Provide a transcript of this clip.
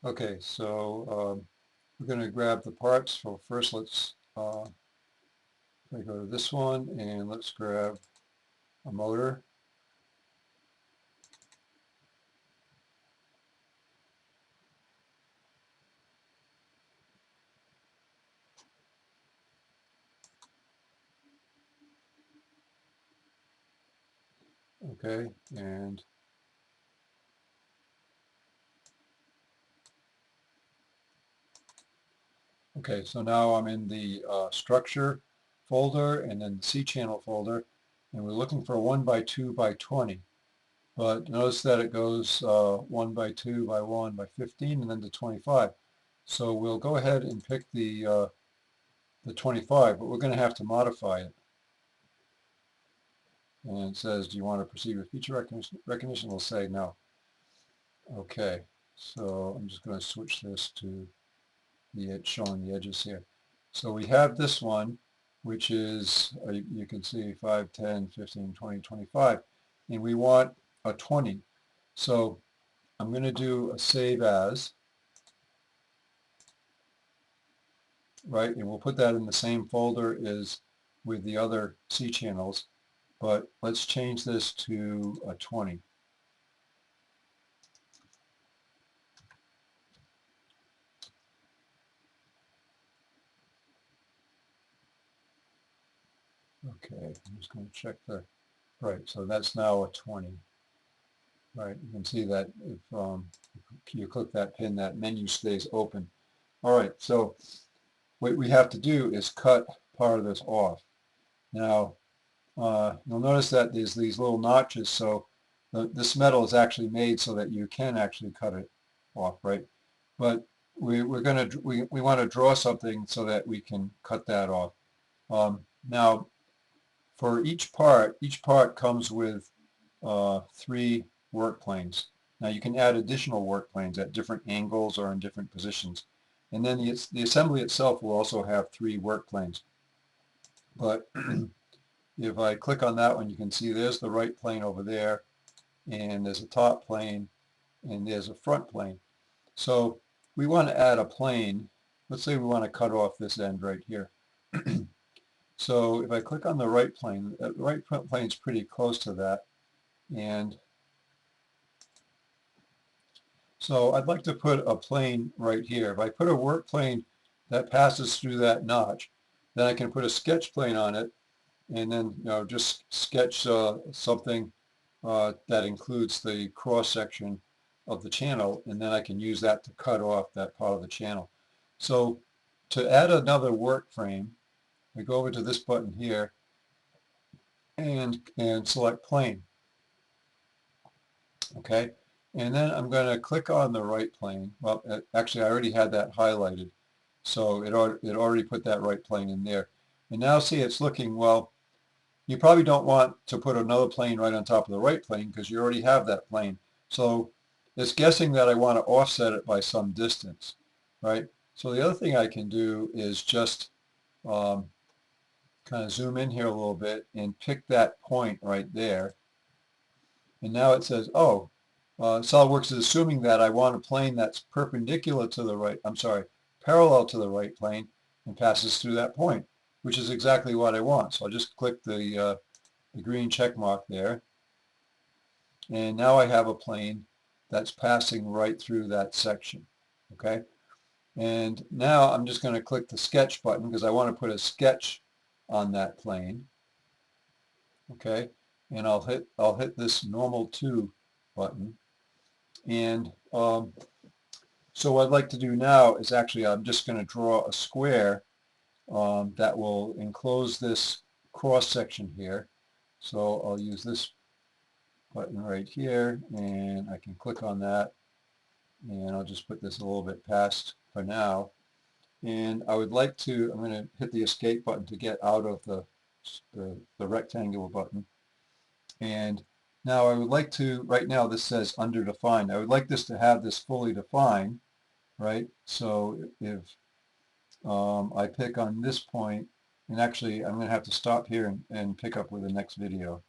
Okay, so we're going to grab the parts. So first let's go to this one and let's grab a motor. Okay, and okay, so now I'm in the structure folder and then the C channel folder, and we're looking for 1 by 2 by 20. But notice that it goes 1 by 2 by 1 by 15 and then to 25. So we'll go ahead and pick the 25, but we're going to have to modify it. And it says, do you want to proceed with feature recognition? We'll say no. Okay, so I'm just going to switch this to the edge, showing the edges here. So we have this one, which is, you can see 5, 10, 15, 20, 25, and we want a 20. So I'm going to do a save as, right, and we'll put that in the same folder as with the other C channels, but let's change this to a 20. Okay, I'm just going to check the, right, so that's now a 20. Right, you can see that if you click that pin, that menu stays open. All right, so what we have to do is cut part of this off. Now, you'll notice that there's these little notches, so this metal is actually made so that you can actually cut it off, right? But we want to draw something so that we can cut that off. Now, for each part comes with 3 work planes. Now you can add additional work planes at different angles or in different positions. And then the assembly itself will also have 3 work planes. But if I click on that one, you can see there's the right plane over there, and there's a top plane, and there's a front plane. So we want to add a plane. Let's say we want to cut off this end right here. So if I click on the right plane, the right plane is pretty close to that. And so I'd like to put a plane right here. If I put a work plane that passes through that notch, then I can put a sketch plane on it and then just sketch something that includes the cross section of the channel, and then I can use that to cut off that part of the channel. So to add another work frame, we go over to this button here and select plane. Okay, and then I'm going to click on the right plane. Well, actually I already had that highlighted, so it already put that right plane in there. And now see, it's looking, well, you probably don't want to put another plane right on top of the right plane because you already have that plane. So it's guessing that I want to offset it by some distance, right? So the other thing I can do is just kind of zoom in here a little bit and pick that point right there. And now it says, oh, SolidWorks is assuming that I want a plane that's perpendicular to the right, I'm sorry, parallel to the right plane and passes through that point, which is exactly what I want. So I'll just click the green check mark there. And now I have a plane that's passing right through that section, okay? And now I'm just going to click the sketch button because I want to put a sketch on that plane, okay? And I'll hit this normal to button. And so what I'd like to do now is actually I'm just going to draw a square that will enclose this cross section here. So I'll use this button right here, and I can click on that, and I'll just put this a little bit past for now. And I would like to, I'm going to hit the escape button to get out of the rectangular button. And now I would like to, right now this says under defined. I would like this to have this fully defined, right? So if I pick on this point, and actually I'm going to have to stop here and pick up with the next video.